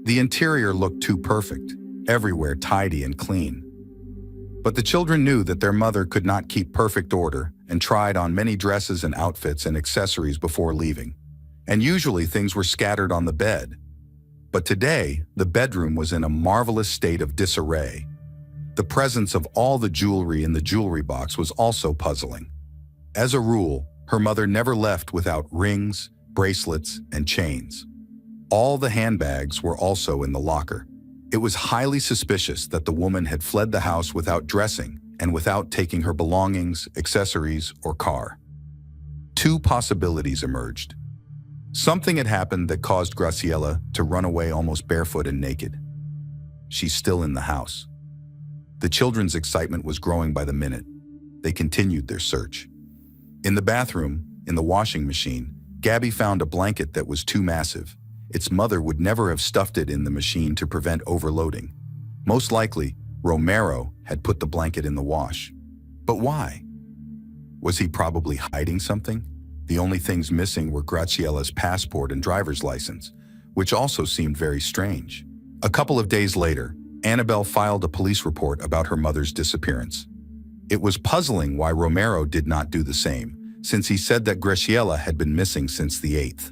The interior looked too perfect, everywhere tidy and clean. But the children knew that their mother could not keep perfect order and tried on many dresses and outfits and accessories before leaving. And usually things were scattered on the bed. But today, the bedroom was in a marvelous state of disarray. The presence of all the jewelry in the jewelry box was also puzzling. As a rule, her mother never left without rings, bracelets, and chains. All the handbags were also in the locker. It was highly suspicious that the woman had fled the house without dressing and without taking her belongings, accessories, or car. Two possibilities emerged. Something had happened that caused Graciela to run away almost barefoot and naked. She's still in the house. The children's excitement was growing by the minute. They continued their search. In the bathroom, in the washing machine, Gabby found a blanket that was too massive. Its mother would never have stuffed it in the machine to prevent overloading. Most likely, Romero had put the blanket in the wash. But why? Was he probably hiding something? The only things missing were Graciella's passport and driver's license, which also seemed very strange. A couple of days later, Annabelle filed a police report about her mother's disappearance. It was puzzling why Romero did not do the same, since he said that Graciela had been missing since the 8th.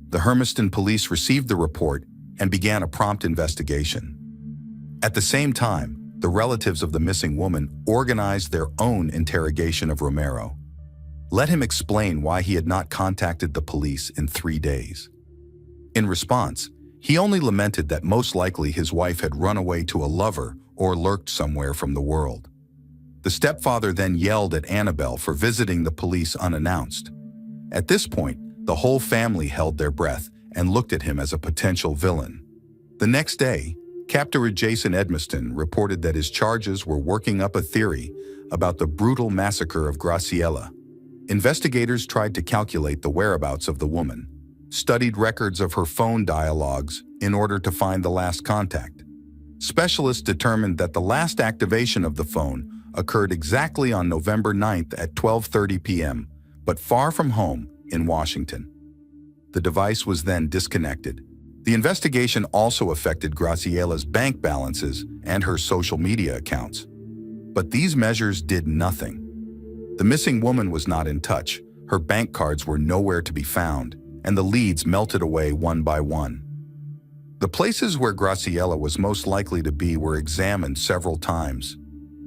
The Hermiston police received the report and began a prompt investigation. At the same time, the relatives of the missing woman organized their own interrogation of Romero. Let him explain why he had not contacted the police in 3 days. In response, he only lamented that most likely his wife had run away to a lover or lurked somewhere from the world. The stepfather then yelled at Annabelle for visiting the police unannounced. At this point, the whole family held their breath and looked at him as a potential villain. The next day, Captain Jason Edmiston reported that his charges were working up a theory about the brutal massacre of Graciela. Investigators tried to calculate the whereabouts of the woman, studied records of her phone dialogues in order to find the last contact. Specialists determined that the last activation of the phone occurred exactly on November 9th at 12:30 p.m., but far from home in Washington. The device was then disconnected. The investigation also affected Graciela's bank balances and her social media accounts. But these measures did nothing. The missing woman was not in touch, her bank cards were nowhere to be found, and the leads melted away one by one. The places where Graciela was most likely to be were examined several times,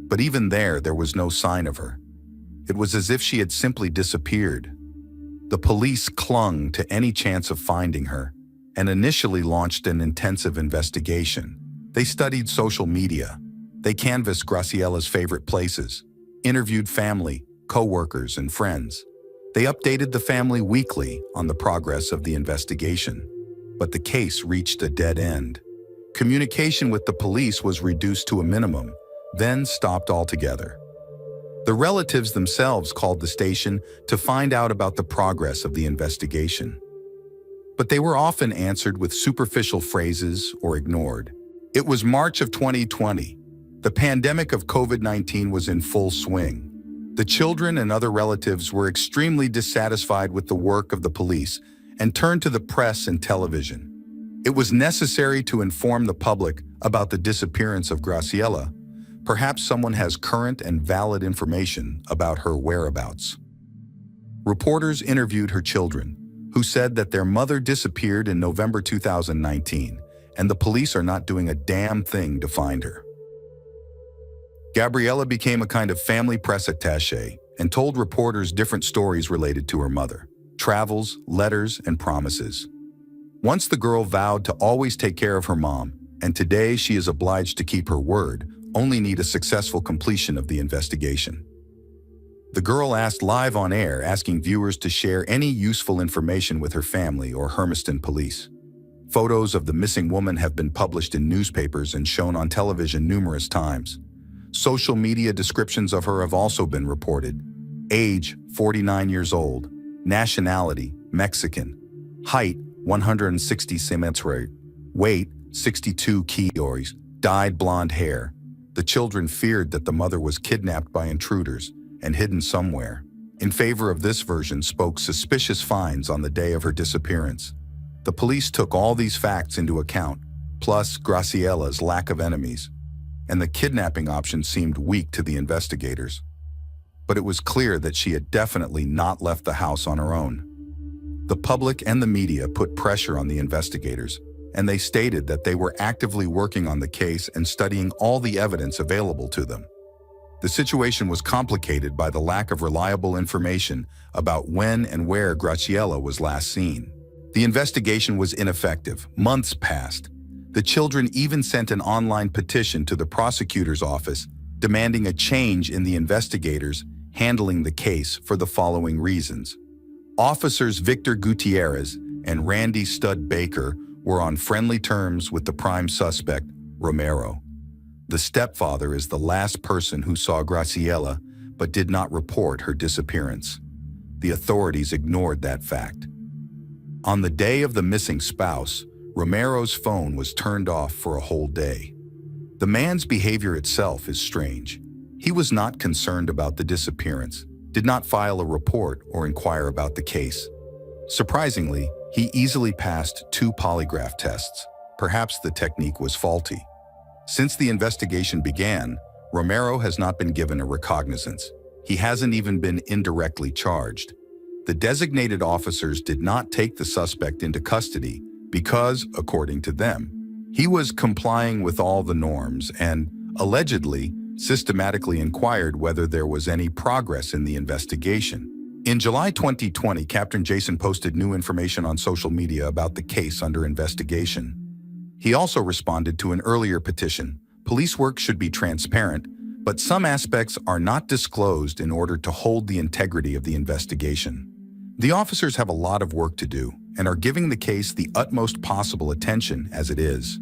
but even there was no sign of her. It was as if she had simply disappeared. The police clung to any chance of finding her and initially launched an intensive investigation. They studied social media. They canvassed Graciela's favorite places, interviewed family, co-workers, and friends. They updated the family weekly on the progress of the investigation. But the case reached a dead end. Communication with the police was reduced to a minimum, then stopped altogether. The relatives themselves called the station to find out about the progress of the investigation. But they were often answered with superficial phrases or ignored. It was March of 2020. The pandemic of COVID-19 was in full swing. The children and other relatives were extremely dissatisfied with the work of the police and turned to the press and television. It was necessary to inform the public about the disappearance of Graciela. Perhaps someone has current and valid information about her whereabouts. Reporters interviewed her children, who said that their mother disappeared in November 2019, and the police are not doing a damn thing to find her. Gabriella became a kind of family press attaché and told reporters different stories related to her mother, travels, letters, and promises. Once the girl vowed to always take care of her mom, and today she is obliged to keep her word, only need a successful completion of the investigation. The girl asked live on air, asking viewers to share any useful information with her family or Hermiston police. Photos of the missing woman have been published in newspapers and shown on television numerous times. Social media descriptions of her have also been reported. Age, 49 years old. Nationality, Mexican. Height, 160 centimeters. Weight, 62 kilos. Dyed blonde hair. The children feared that the mother was kidnapped by intruders and hidden somewhere. In favor of this version spoke suspicious finds on the day of her disappearance. The police took all these facts into account, plus Graciela's lack of enemies, and the kidnapping option seemed weak to the investigators. But it was clear that she had definitely not left the house on her own. The public and the media put pressure on the investigators, and they stated that they were actively working on the case and studying all the evidence available to them. The situation was complicated by the lack of reliable information about when and where Graciela was last seen. The investigation was ineffective. Months passed. The children even sent an online petition to the prosecutor's office demanding a change in the investigators handling the case for the following reasons. Officers Victor Gutierrez and Randy Stud Baker were on friendly terms with the prime suspect, Romero. The stepfather is the last person who saw Graciela but did not report her disappearance. The authorities ignored that fact. On the day of the missing spouse, Romero's phone was turned off for a whole day. The man's behavior itself is strange. He was not concerned about the disappearance, did not file a report or inquire about the case. Surprisingly, he easily passed 2 polygraph tests. Perhaps the technique was faulty. Since the investigation began, Romero has not been given a recognizance. He hasn't even been indirectly charged. The designated officers did not take the suspect into custody because, according to them, he was complying with all the norms and, allegedly, systematically inquired whether there was any progress in the investigation. In July 2020, Captain Jason posted new information on social media about the case under investigation. He also responded to an earlier petition. Police work should be transparent, but some aspects are not disclosed in order to hold the integrity of the investigation. The officers have a lot of work to do and are giving the case the utmost possible attention as it is.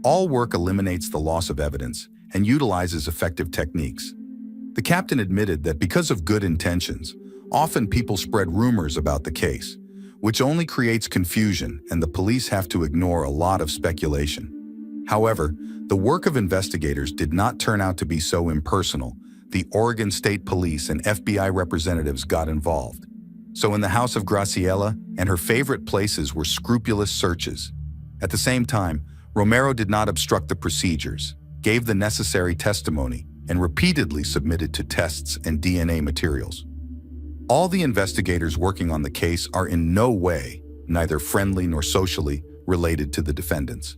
All work eliminates the loss of evidence and utilizes effective techniques. The captain admitted that because of good intentions, often people spread rumors about the case, which only creates confusion, and the police have to ignore a lot of speculation. However, the work of investigators did not turn out to be so impersonal. The Oregon State Police and FBI representatives got involved. So in the house of Graciela and her favorite places were scrupulous searches. At the same time, Romero did not obstruct the procedures, gave the necessary testimony, and repeatedly submitted to tests and DNA materials. All the investigators working on the case are in no way, neither friendly nor socially, related to the defendants.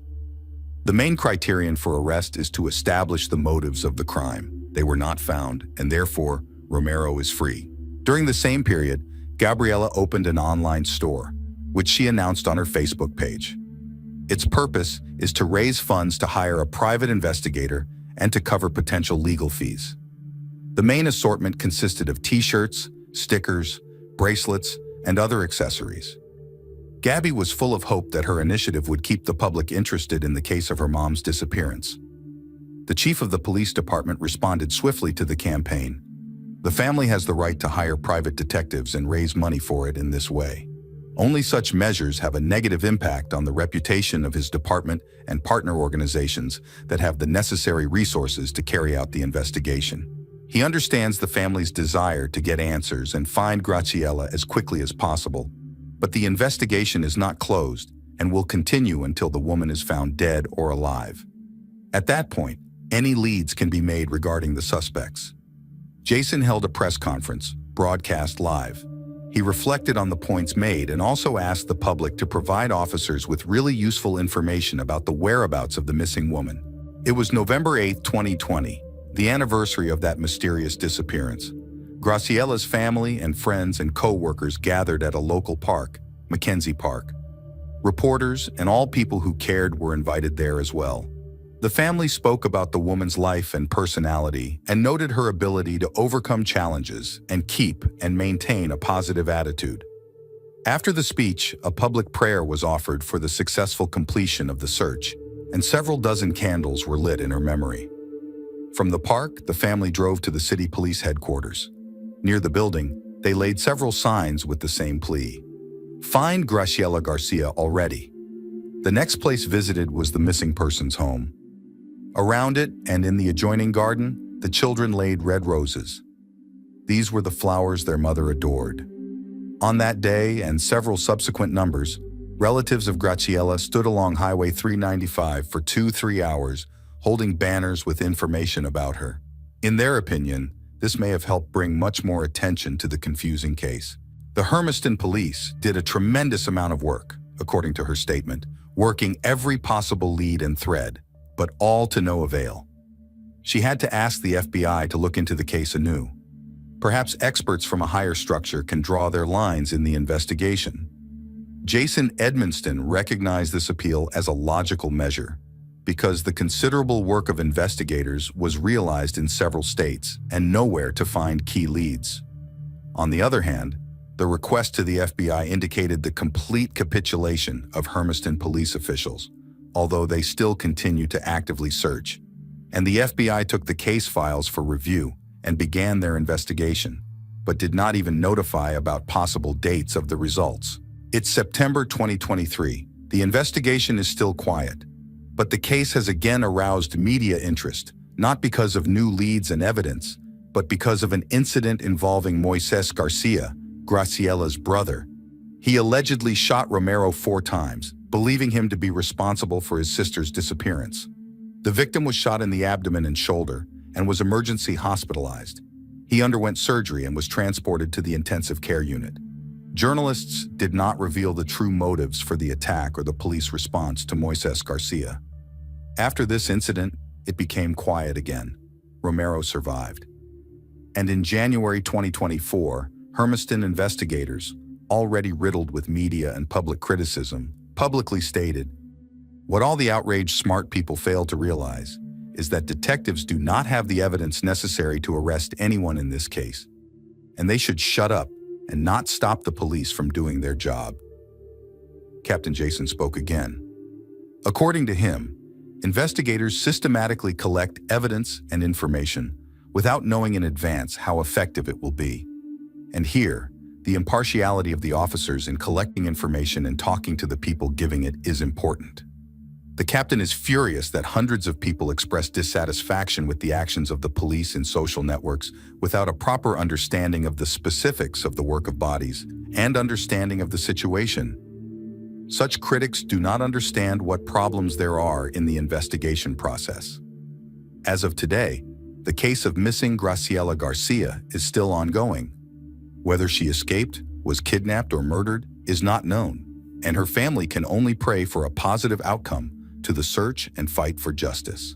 The main criterion for arrest is to establish the motives of the crime. They were not found, and therefore, Romero is free. During the same period, Gabriela opened an online store, which she announced on her Facebook page. Its purpose is to raise funds to hire a private investigator and to cover potential legal fees. The main assortment consisted of t-shirts, stickers, bracelets, and other accessories. Gabby was full of hope that her initiative would keep the public interested in the case of her mom's disappearance. The chief of the police department responded swiftly to the campaign. The family has the right to hire private detectives and raise money for it in this way. Only such measures have a negative impact on the reputation of his department and partner organizations that have the necessary resources to carry out the investigation. He understands the family's desire to get answers and find Graciela as quickly as possible, but the investigation is not closed and will continue until the woman is found dead or alive. At that point, any leads can be made regarding the suspects. Jason held a press conference, broadcast live. He reflected on the points made and also asked the public to provide officers with really useful information about the whereabouts of the missing woman. It was November 8, 2020, the anniversary of that mysterious disappearance. Graciela's family and friends and co-workers gathered at a local park, Mackenzie Park. Reporters and all people who cared were invited there as well. The family spoke about the woman's life and personality and noted her ability to overcome challenges and keep and maintain a positive attitude. After the speech, a public prayer was offered for the successful completion of the search, and several dozen candles were lit in her memory. From the park, the family drove to the city police headquarters. Near the building, they laid several signs with the same plea. Find Graciela Garcia already. The next place visited was the missing person's home. Around it and in the adjoining garden, the children laid red roses. These were the flowers their mother adored. On that day and several subsequent numbers, relatives of Graciela stood along Highway 395 for 2-3 hours, holding banners with information about her. In their opinion, this may have helped bring much more attention to the confusing case. The Hermiston police did a tremendous amount of work, according to her statement, working every possible lead and thread, but all to no avail. She had to ask the FBI to look into the case anew. Perhaps experts from a higher structure can draw their lines in the investigation. Jason Edmonston recognized this appeal as a logical measure because the considerable work of investigators was realized in several states and nowhere to find key leads. On the other hand, the request to the FBI indicated the complete capitulation of Hermiston police officials, although they still continue to actively search. And the FBI took the case files for review and began their investigation, but did not even notify about possible dates of the results. It's September 2023. The investigation is still quiet, but the case has again aroused media interest, not because of new leads and evidence, but because of an incident involving Moises Garcia, Graciela's brother. He allegedly shot Romero 4 times, believing him to be responsible for his sister's disappearance. The victim was shot in the abdomen and shoulder and was emergency hospitalized. He underwent surgery and was transported to the intensive care unit. Journalists did not reveal the true motives for the attack or the police response to Moises Garcia. After this incident, it became quiet again. Romero survived. And in January 2024, Hermiston investigators, already riddled with media and public criticism, publicly stated, "What all the outraged smart people fail to realize is that detectives do not have the evidence necessary to arrest anyone in this case, and they should shut up and not stop the police from doing their job." Captain Jason spoke again. According to him, investigators systematically collect evidence and information without knowing in advance how effective it will be. And here, the impartiality of the officers in collecting information and talking to the people giving it is important. The captain is furious that hundreds of people express dissatisfaction with the actions of the police in social networks without a proper understanding of the specifics of the work of bodies and understanding of the situation. Such critics do not understand what problems there are in the investigation process. As of today, the case of missing Graciela Garcia is still ongoing. Whether she escaped, was kidnapped, or murdered is not known, and her family can only pray for a positive outcome to the search and fight for justice.